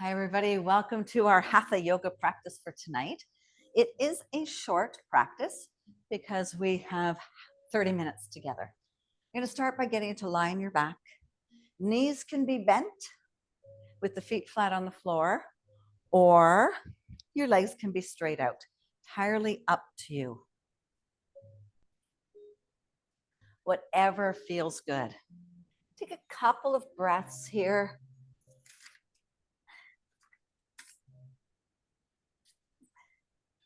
Hi, everybody. Welcome to our Hatha yoga practice for tonight. It is a short practice because we have 30 minutes together. You're going to start by getting to lie on your back. Knees can be bent with the feet flat on the floor, or your legs can be straight out. Entirely up to you. Whatever feels good. Take a couple of breaths here.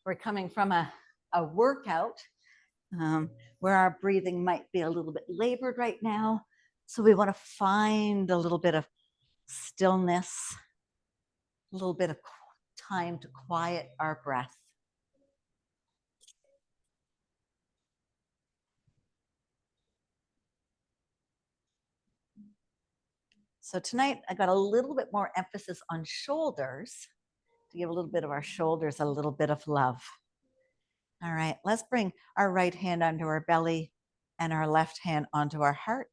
We're coming from a workout where our breathing might be a little bit labored right now. So we want to find a little bit of stillness, a little bit of time to quiet our breath. So tonight I got a little bit more emphasis on shoulders to give a little bit of our shoulders a little bit of love. All right, let's bring our right hand onto our belly and our left hand onto our heart.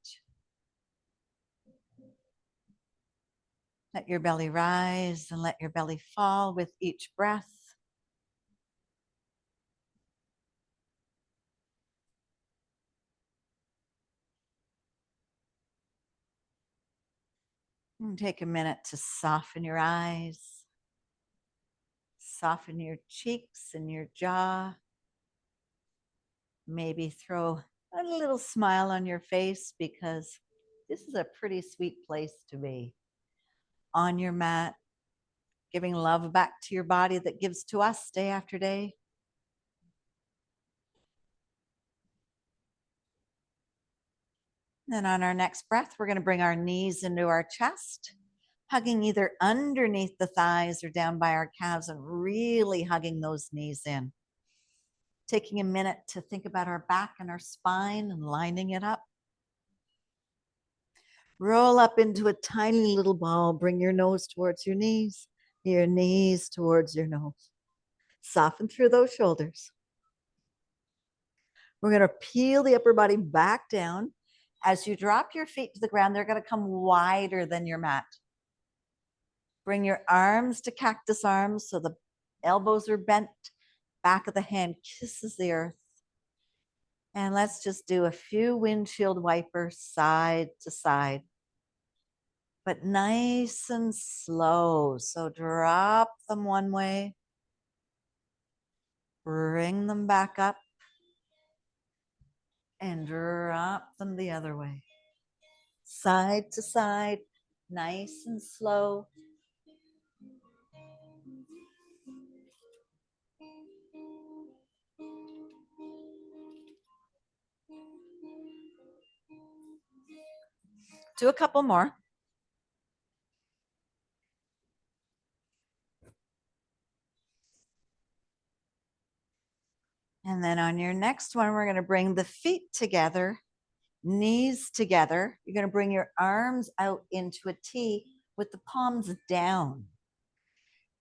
Let your belly rise and let your belly fall with each breath. And take a minute to soften your eyes, soften your cheeks and your jaw. Maybe throw a little smile on your face because this is a pretty sweet place to be. On your mat, giving love back to your body that gives to us day after day. Then on our next breath, we're going to bring our knees into our chest, hugging either underneath the thighs or down by our calves and really hugging those knees in. Taking a minute to think about our back and our spine and lining it up. Roll up into a tiny little ball. Bring your nose towards your knees towards your nose. Soften through those shoulders. We're going to peel the upper body back down. As you drop your feet to the ground, they're going to come wider than your mat. Bring your arms to cactus arms so the elbows are bent. Back of the hand kisses the earth. And let's just do a few windshield wipers side to side, but nice and slow. So drop them one way, bring them back up, and drop them the other way. Side to side, nice and slow. Do a couple more. And then on your next one, we're going to bring the feet together, knees together. You're going to bring your arms out into a T with the palms down.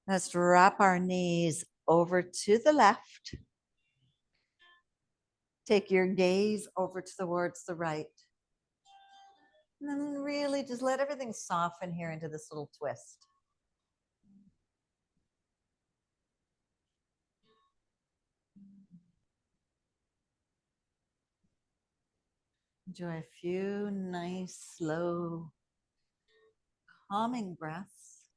Let's drop our knees over to the left. Take your gaze over towards the right. And then really just let everything soften here into this little twist. Enjoy a few nice, slow, calming breaths.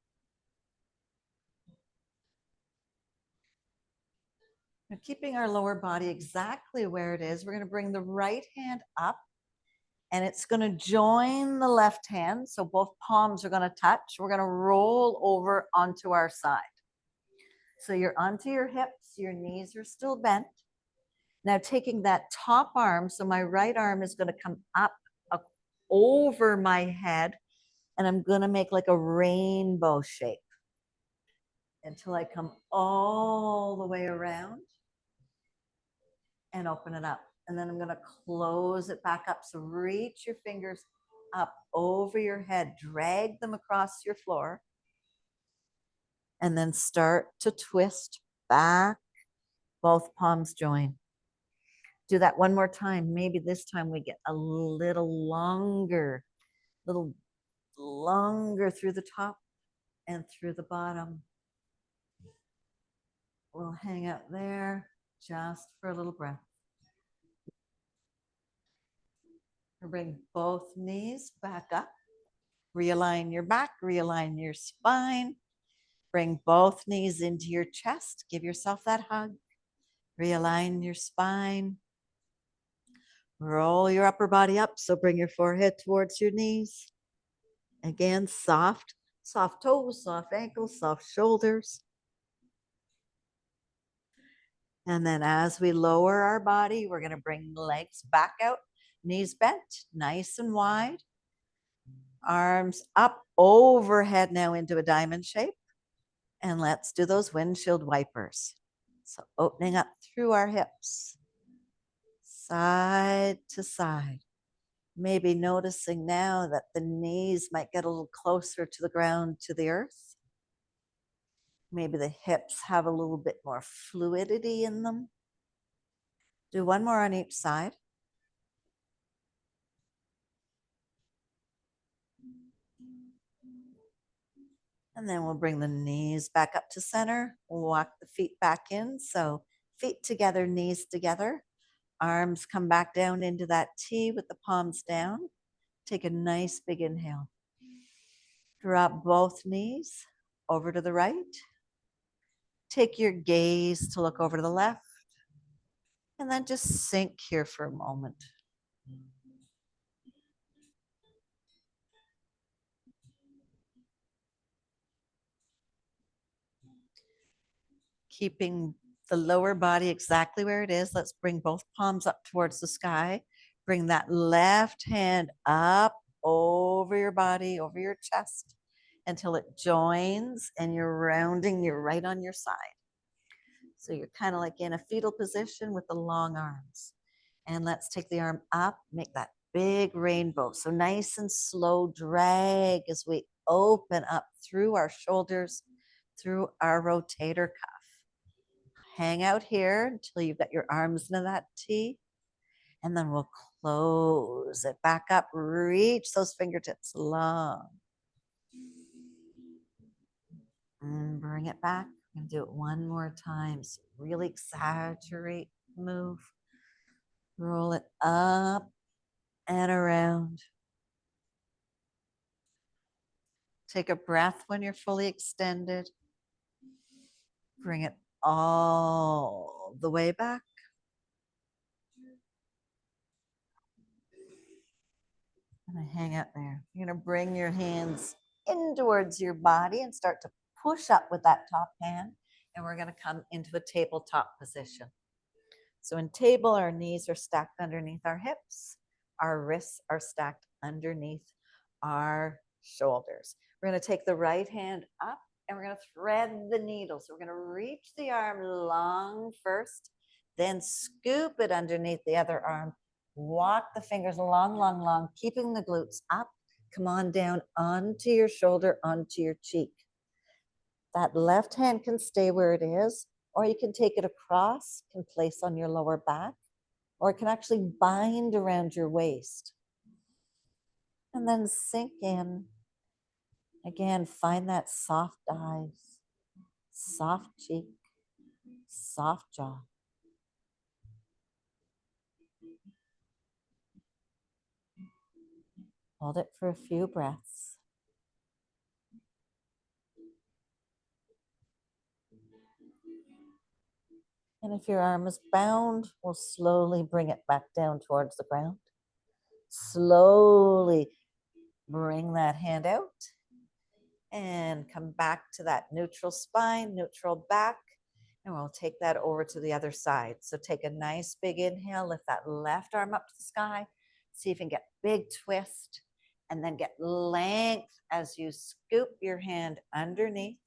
Now, keeping our lower body exactly where it is, we're going to bring the right hand up and it's going to join the left hand. So both palms are going to touch. We're going to roll over onto our side. So you're onto your hips, your knees are still bent. Now taking that top arm, so my right arm is going to come up over my head, and I'm going to make like a rainbow shape until I come all the way around and open it up. And then I'm going to close it back up. So reach your fingers up over your head, drag them across your floor, and then start to twist back. Both palms join. Do that one more time. Maybe this time we get a little longer through the top. and through the bottom. We'll hang out there just for a little breath. We'll bring both knees back up. Realign your back, realign your spine. Bring both knees into your chest. Give yourself that hug. Realign your spine. Roll your upper body up. So bring your forehead towards your knees. Again, soft toes, soft ankles, soft shoulders. And then as we lower our body, we're going to bring the legs back out, knees bent, nice and wide. Arms up overhead now into a diamond shape. And let's do those windshield wipers. So opening up through our hips, side to side. Maybe noticing now that the knees might get a little closer to the ground, to the earth. Maybe the hips have a little bit more fluidity in them. Do one more on each side. And then we'll bring the knees back up to center. Walk the feet back in. So feet together, knees together. Arms come back down into that T with the palms down. Take a nice big inhale. Drop both knees over to the right. Take your gaze to look over to the left. And then just sink here for a moment. Keeping the lower body exactly where it is. Let's bring both palms up towards the sky. Bring that left hand up over your body, over your chest, until it joins and you're rounding, you're right on your side. So you're kind of like in a fetal position with the long arms. And let's take the arm up, make that big rainbow. So nice and slow drag as we open up through our shoulders, through our rotator cuff. Hang out here until you've got your arms into that T. And then we'll close it back up. Reach those fingertips long. And bring it back. I'm going to do it one more time. So really exaggerate, move. Roll it up and around. Take a breath when you're fully extended. Bring it all the way back. And I hang out there. You're going to bring your hands in towards your body and start to push up with that top hand. And we're going to come into a tabletop position. So in table, our knees are stacked underneath our hips. Our wrists are stacked underneath our shoulders. We're going to take the right hand up and we're going to thread the needle. So we're going to reach the arm long first, then scoop it underneath the other arm. Walk the fingers long, long, long, keeping the glutes up. Come on down onto your shoulder, onto your cheek. That left hand can stay where it is, or you can take it across, can place on your lower back, or it can actually bind around your waist. And then sink in. Again, find that soft eyes, soft cheek, soft jaw. Hold it for a few breaths. And if your arm is bound, we'll slowly bring it back down towards the ground. Slowly bring that hand out and come back to that neutral spine, neutral back, and we'll take that over to the other side. So take a nice big inhale, lift that left arm up to the sky, see if you can get big twist, and then get length as you scoop your hand underneath.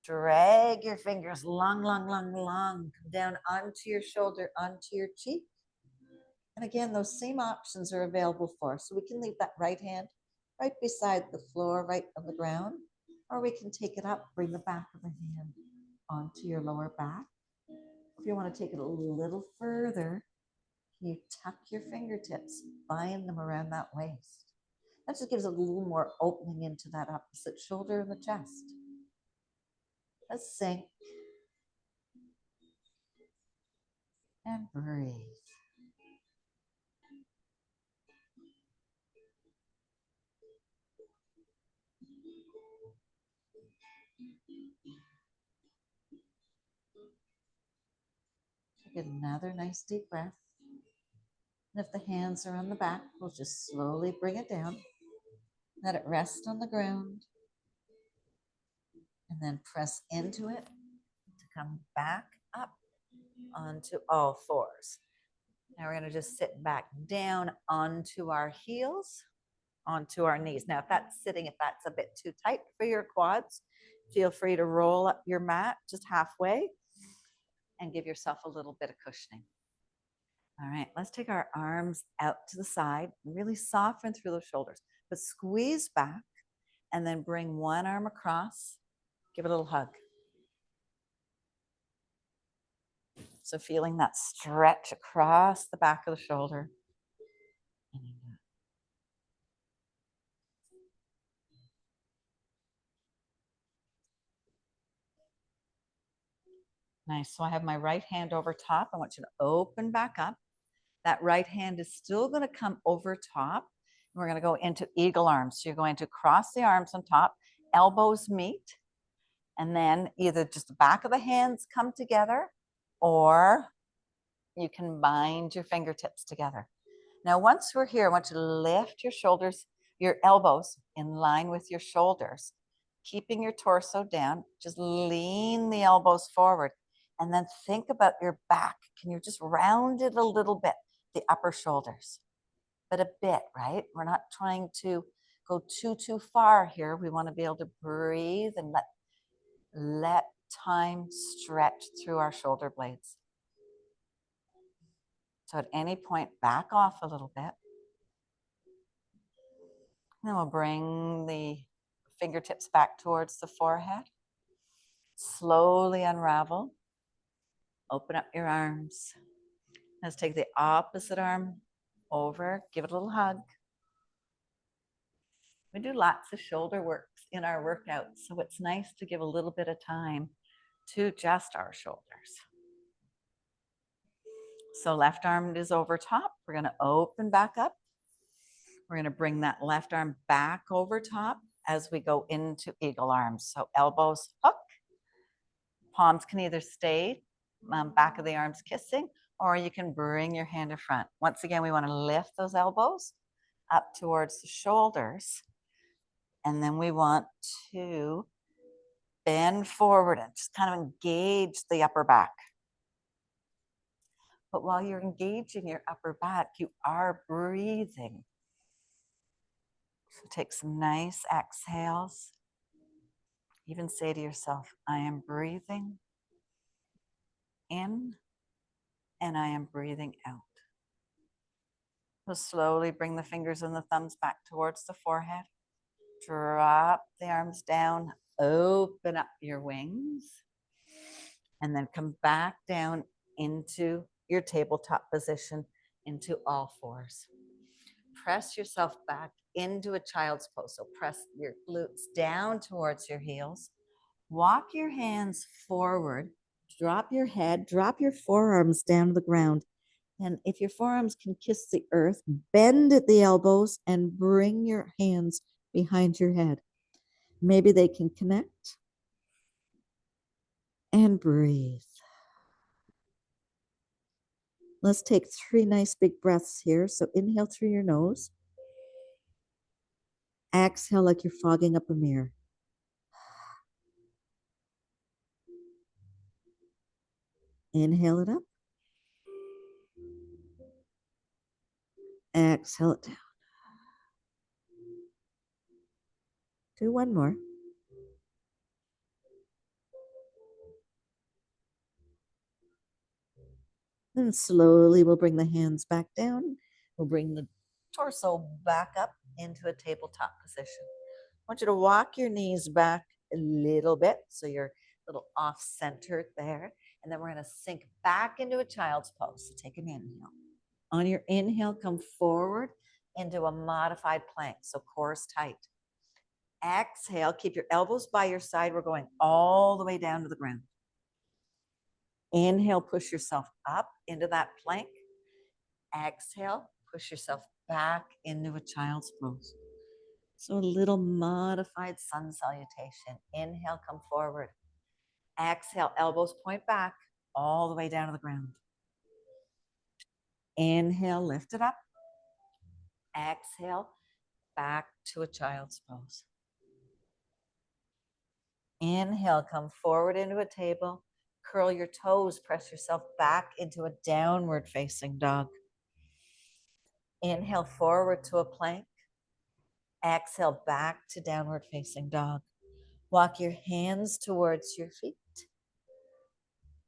Drag your fingers long, long, long, long, come down onto your shoulder, onto your cheek. And again, those same options are available for us. So we can leave that right hand right beside the floor, right on the ground, or we can take it up, bring the back of the hand onto your lower back. If you want to take it a little further, you tuck your fingertips, bind them around that waist. That just gives a little more opening into that opposite shoulder and the chest. Let's sink and breathe. Take another nice deep breath. And if the hands are on the back, we'll just slowly bring it down. Let it rest on the ground. And then press into it to come back up onto all fours. Now we're going to just sit back down onto our heels, onto our knees. Now, if that's sitting, if that's a bit too tight for your quads, feel free to roll up your mat just halfway and give yourself a little bit of cushioning. All right, let's take our arms out to the side, really soften through those shoulders, but squeeze back and then bring one arm across, give it a little hug. So feeling that stretch across the back of the shoulder. Nice. So I have my right hand over top. I want you to open back up. That right hand is still going to come over top. We're going to go into eagle arms. So you're going to cross the arms on top, elbows meet, and then either just the back of the hands come together, or you can bind your fingertips together. Now, once we're here, I want you to lift your shoulders, your elbows in line with your shoulders, keeping your torso down. Just lean the elbows forward. And then think about your back. Can you just round it a little bit, the upper shoulders? But a bit, right? We're not trying to go too far here. We want to be able to breathe and let time stretch through our shoulder blades. So at any point, back off a little bit. Then we'll bring the fingertips back towards the forehead. Slowly unravel. Open up your arms. Let's take the opposite arm over. Give it a little hug. We do lots of shoulder works in our workouts, so it's nice to give a little bit of time to just our shoulders. So left arm is over top. We're going to open back up. We're going to bring that left arm back over top as we go into eagle arms. So elbows hook. Palms can either stay back of the arms kissing, or you can bring your hand in front. Once again, we want to lift those elbows up towards the shoulders. And then we want to bend forward and just kind of engage the upper back. But while you're engaging your upper back, you are breathing. So take some nice exhales. Even say to yourself, I am breathing in and I am breathing out. So slowly bring the fingers and the thumbs back towards the forehead. Drop the arms down, open up your wings, and then come back down into your tabletop position, into all fours. Press yourself back into a child's pose. So press your glutes down towards your heels. Walk your hands forward. Drop your head, drop your forearms down to the ground. And if your forearms can kiss the earth, bend at the elbows and bring your hands behind your head. Maybe they can connect. And breathe. Let's take 3 nice big breaths here. So inhale through your nose. Exhale like you're fogging up a mirror. Inhale it up. Exhale it down. Do one more. Then slowly we'll bring the hands back down. We'll bring the torso back up into a tabletop position. I want you to walk your knees back a little bit so you're a little off-centered there. And then we're going to sink back into a child's pose. So take an inhale. On your inhale, come forward. into a modified plank. So core is tight. Exhale, keep your elbows by your side. We're going all the way down to the ground. Inhale, push yourself up into that plank. Exhale, push yourself back into a child's pose. So a little modified sun salutation. Inhale, come forward. Exhale, elbows point back all the way down to the ground. Inhale, lift it up. Exhale, back to a child's pose. Inhale, come forward into a table. Curl your toes, press yourself back into a downward facing dog. Inhale forward to a plank. Exhale back to downward facing dog. Walk your hands towards your feet.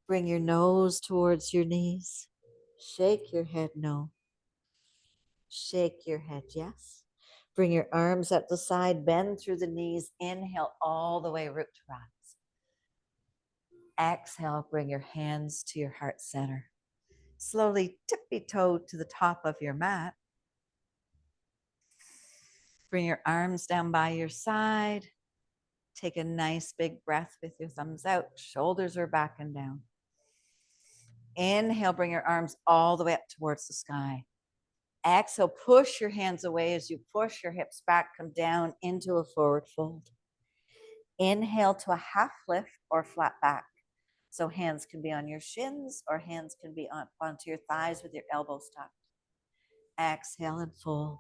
Bring your nose towards your knees. Shake your head no. Shake your head yes. Bring your arms at the side, bend through the knees. Inhale all the way, root to rise. Exhale, bring your hands to your heart center. Slowly tippy-toe to the top of your mat. Bring your arms down by your side. Take a nice big breath with your thumbs out. Shoulders are back and down. Inhale, bring your arms all the way up towards the sky. Exhale, push your hands away as you push your hips back, come down into a forward fold. Inhale to a half lift or flat back. So hands can be on your shins or hands can be onto your thighs with your elbows tucked. Exhale and fold.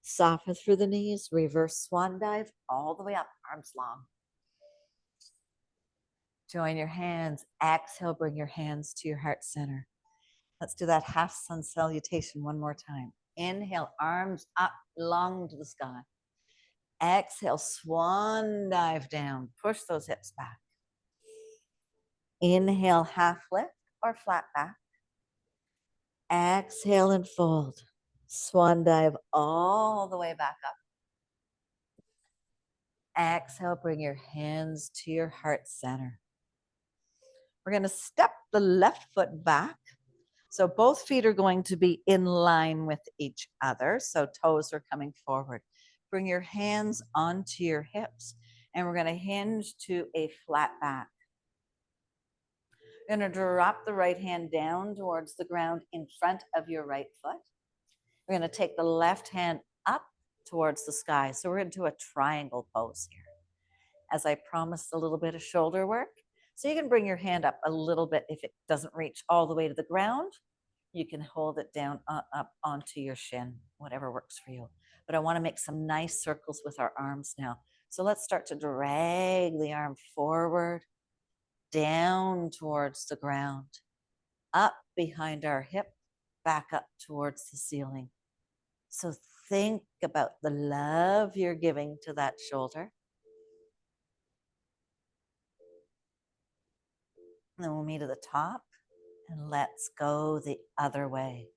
Soften through the knees, reverse swan dive all the way up, arms long. Join your hands. Exhale, bring your hands to your heart center. Let's do that half sun salutation one more time. Inhale, arms up, long to the sky. Exhale, swan dive down. Push those hips back. Inhale, half lift or flat back. Exhale and fold. Swan dive all the way back up. Exhale, bring your hands to your heart center. We're going to step the left foot back. So both feet are going to be in line with each other. So toes are coming forward. Bring your hands onto your hips and we're going to hinge to a flat back. You're going to drop the right hand down towards the ground in front of your right foot. We're going to take the left hand up towards the sky. So we're into a triangle pose here. As I promised, a little bit of shoulder work. So you can bring your hand up a little bit if it doesn't reach all the way to the ground. You can hold it down up onto your shin, whatever works for you. But I want to make some nice circles with our arms now. So let's start to drag the arm forward, down towards the ground, up behind our hip, back up towards the ceiling. So think about the love you're giving to that shoulder. And then we'll meet at the top and let's go the other way.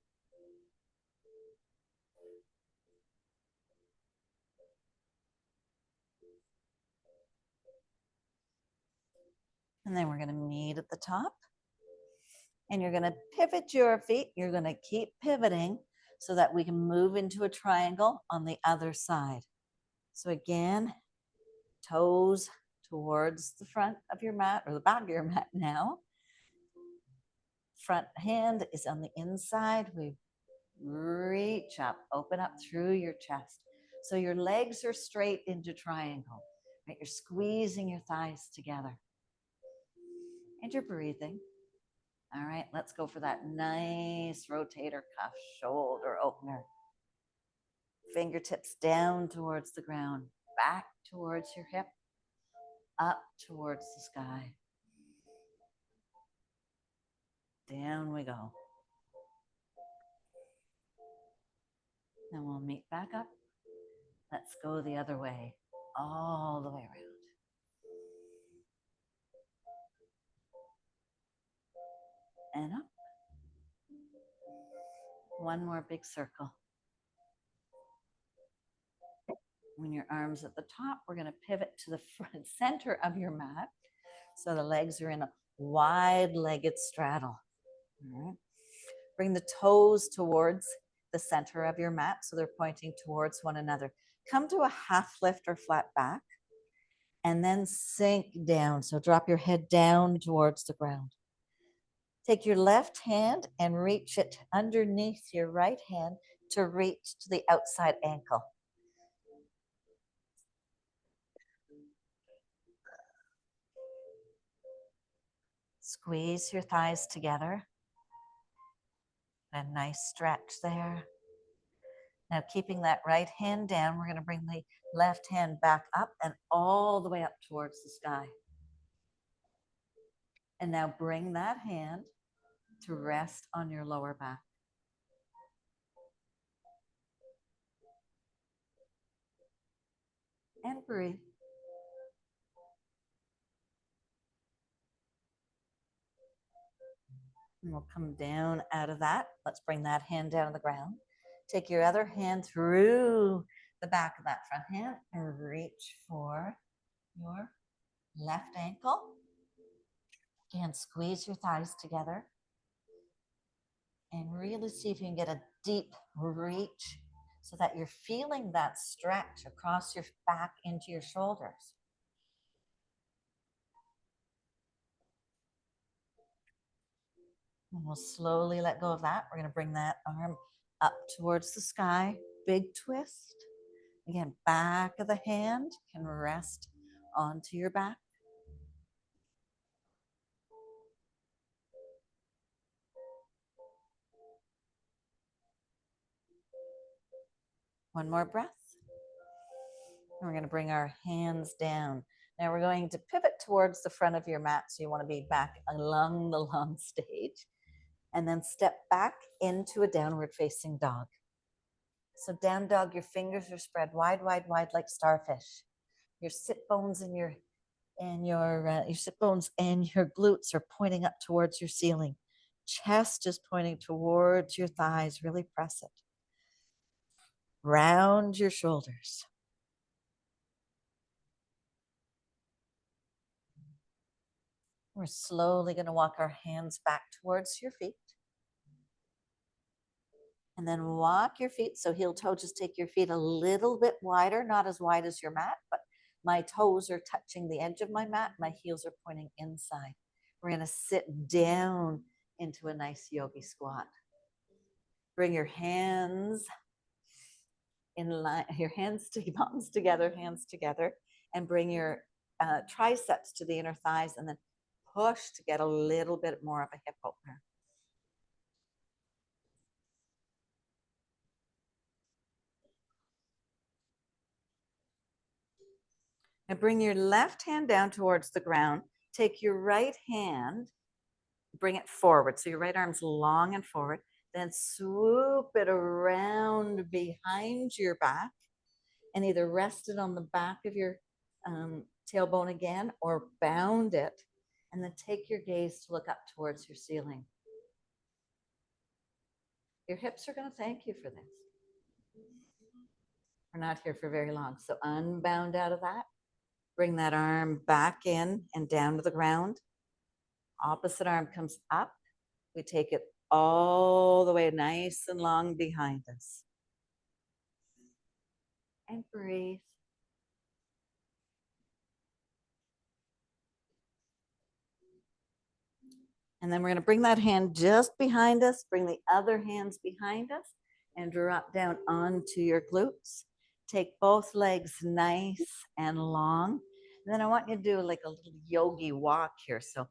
And then we're going to meet at the top. And you're going to pivot your feet. You're going to keep pivoting so that we can move into a triangle on the other side. So again, toes towards the front of your mat or the back of your mat now. Front hand is on the inside. We reach up, open up through your chest. So your legs are straight into triangle. Right? You're squeezing your thighs together. And you're breathing. All right, let's go for that nice rotator cuff shoulder opener. Fingertips down towards the ground, back towards your hip, up towards the sky. Down we go. Then we'll meet back up. Let's go the other way, all the way around. And up. One more big circle. When your arms at the top, we're going to pivot to the front center of your mat. So the legs are in a wide-legged straddle. All right. Bring the toes towards the center of your mat so they're pointing towards one another. Come to a half lift or flat back, and then sink down. So drop your head down towards the ground. Take your left hand and reach it underneath your right hand to reach to the outside ankle. Squeeze your thighs together. A nice stretch there. Now, keeping that right hand down, we're going to bring the left hand back up and all the way up towards the sky. And now bring that hand to rest on your lower back. And breathe. And we'll come down out of that. Let's bring that hand down to the ground. Take your other hand through the back of that front hand and reach for your left ankle. Again, squeeze your thighs together. And really see if you can get a deep reach so that you're feeling that stretch across your back into your shoulders. And we'll slowly let go of that. We're going to bring that arm up towards the sky. Big twist. Again, back of the hand can rest onto your back. One more breath. And we're going to bring our hands down. Now we're going to pivot towards the front of your mat. So you want to be back along the long stage. And then step back into a downward facing dog. So down dog, your fingers are spread wide, wide, wide like starfish. Your sit bones and your sit bones and your glutes are pointing up towards your ceiling. Chest is pointing towards your thighs. Really press it. Round your shoulders. We're slowly going to walk our hands back towards your feet. And then walk your feet. So heel toe, just take your feet a little bit wider, not as wide as your mat, but my toes are touching the edge of my mat. My heels are pointing inside. We're going to sit down into a nice yogi squat. Bring your hands in line, your hands to palms together, hands together, and bring your triceps to the inner thighs and then push to get a little bit more of a hip opener. And bring your left hand down towards the ground. Take your right hand, bring it forward. So your right arm's long and forward. Then swoop it around behind your back and either rest it on the back of your tailbone again or bound it. And then take your gaze to look up towards your ceiling. Your hips are going to thank you for this. We're not here for very long. So unbound out of that. Bring that arm back in and down to the ground. Opposite arm comes up. We take it all the way nice and long behind us. And breathe. And then we're going to bring that hand just behind us, bring the other hands behind us, and drop down onto your glutes. Take both legs nice and long. And then I want you to do like a little yogi walk here. So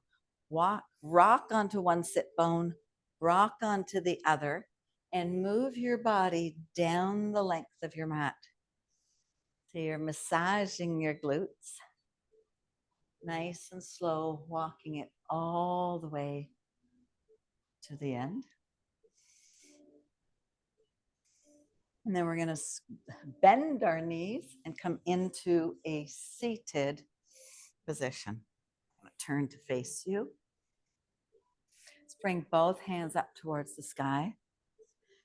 walk, rock onto one sit bone, rock onto the other, and move your body down the length of your mat. So you're massaging your glutes. Nice and slow, walking it all the way to the end. And then we're going to bend our knees and come into a seated position. I'm going to turn to face you. Let's bring both hands up towards the sky.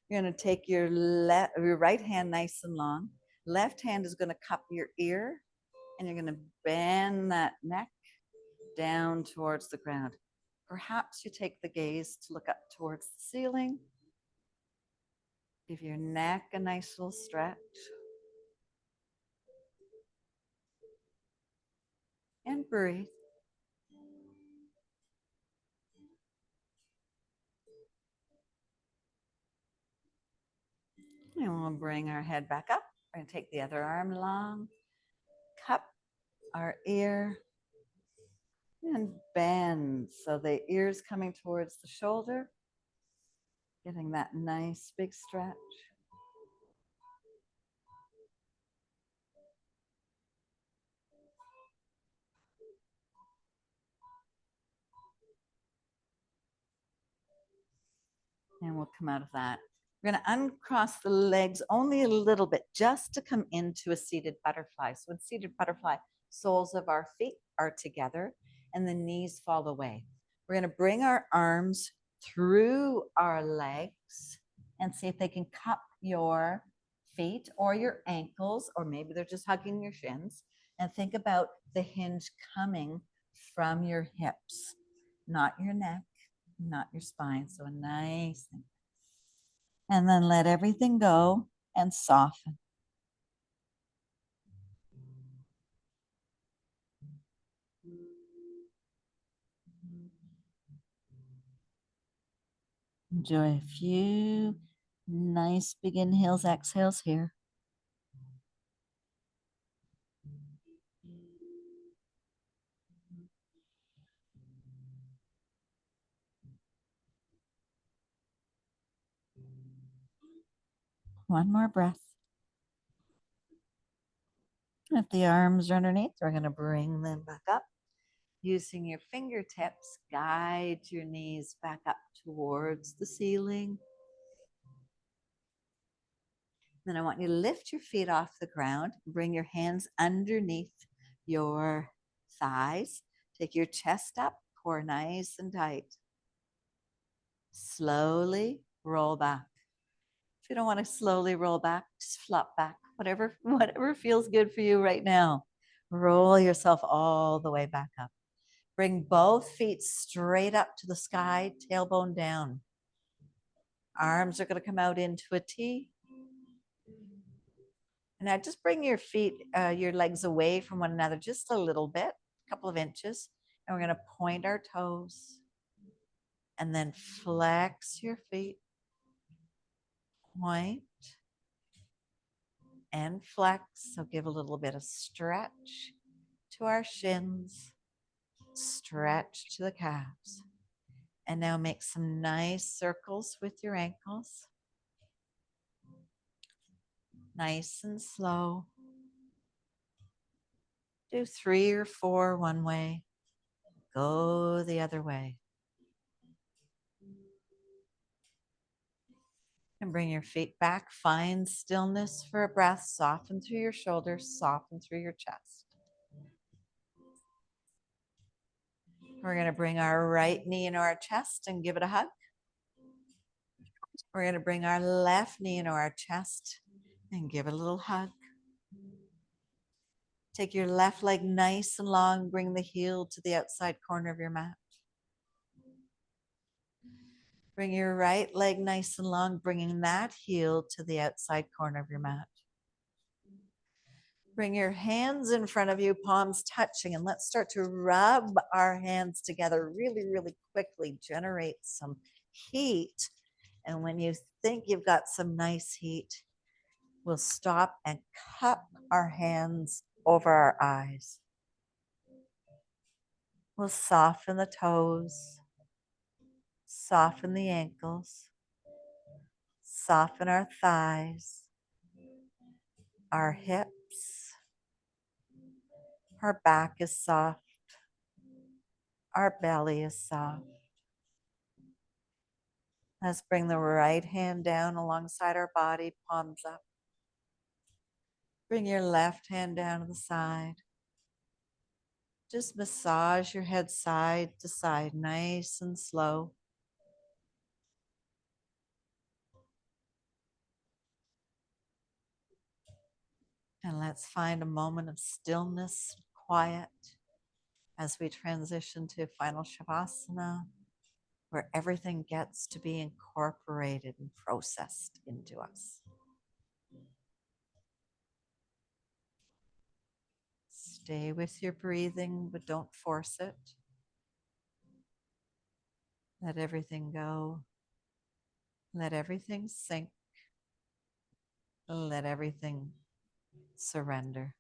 You're going to take your right hand nice and long. Left hand is going to cup your ear, and you're going to bend that neck down towards the ground. Perhaps you take the gaze to look up towards the ceiling. Give your neck a nice little stretch. And breathe. And we'll bring our head back up. We're going to take the other arm long, cup our ear, and bend. So the ear's coming towards the shoulder, getting that nice big stretch. And we'll come out of that. We're going to uncross the legs only a little bit just to come into a seated butterfly. So in seated butterfly, soles of our feet are together and the knees fall away. We're going to bring our arms through our legs and see if they can cup your feet or your ankles, or maybe they're just hugging your shins. And think about the hinge coming from your hips, not your neck, not your spine. So a nice thing. And then let everything go and soften. Enjoy a few nice big inhales, exhales here. One more breath. If the arms are underneath, we're going to bring them back up. Using your fingertips, guide your knees back up towards the ceiling. Then I want you to lift your feet off the ground. Bring your hands underneath your thighs. Take your chest up, core nice and tight. Slowly roll back. If you don't want to slowly roll back, just flop back. Whatever feels good for you right now. Roll yourself all the way back up. Bring both feet straight up to the sky, tailbone down. Arms are going to come out into a T. And now just bring your feet, your legs away from one another just a little bit, a couple of inches. And we're going to point our toes. And then flex your feet. Point and flex. So give a little bit of stretch to our shins, stretch to the calves. And now make some nice circles with your ankles. Nice and slow. Do 3 or 4 one way. Go the other way. And bring your feet back. Find stillness for a breath. Soften through your shoulders. Soften through your chest. We're going to bring our right knee into our chest and give it a hug. We're going to bring our left knee into our chest and give it a little hug. Take your left leg nice and long. Bring the heel to the outside corner of your mat. Bring your right leg nice and long, bringing that heel to the outside corner of your mat. Bring your hands in front of you, palms touching, and let's start to rub our hands together really, really quickly. Generate some heat. And when you think you've got some nice heat, we'll stop and cup our hands over our eyes. We'll soften the toes, soften the ankles, soften our thighs, our hips. Our back is soft. Our belly is soft. Let's bring the right hand down alongside our body, palms up. Bring your left hand down to the side. Just massage your head side to side, nice and slow. And let's find a moment of stillness, quiet, as we transition to final Shavasana. where everything gets to be incorporated and processed into us. Stay with your breathing, but don't force it. Let everything go. Let everything sink. Let everything surrender.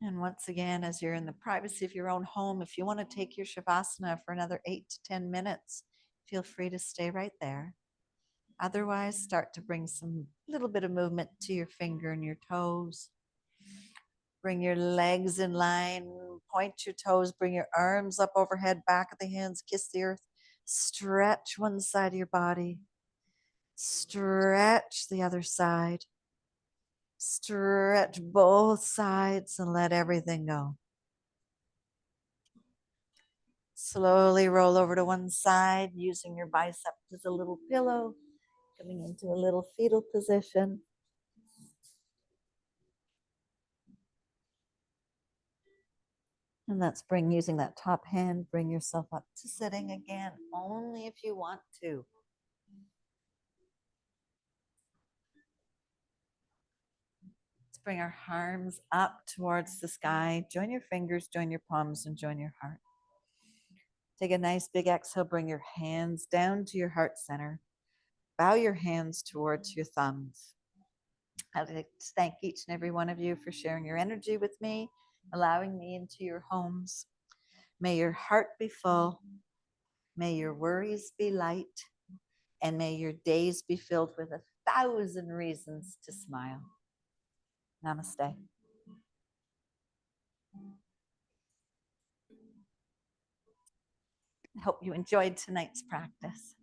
And once again, as you're in the privacy of your own home, if you want to take your Shavasana for another 8 to 10 minutes, feel free to stay right there. Otherwise, start to bring some little bit of movement to your finger and your toes. Bring your legs in line, point your toes, bring your arms up overhead, back of the hands, kiss the earth. Stretch one side of your body. Stretch the other side. Stretch both sides and let everything go. Slowly roll over to one side, using your biceps as a little pillow, coming into a little fetal position. And that's using that top hand, bring yourself up to sitting again, only if you want to. Let's bring our arms up towards the sky. Join your fingers, join your palms, and join your heart. Take a nice big exhale, bring your hands down to your heart center. Bow your hands towards your thumbs. I'd like to thank each and every one of you for sharing your energy with me, allowing me into your homes. May your heart be full. May your worries be light. And may your days be filled with 1,000 reasons to smile. Namaste. I hope you enjoyed tonight's practice.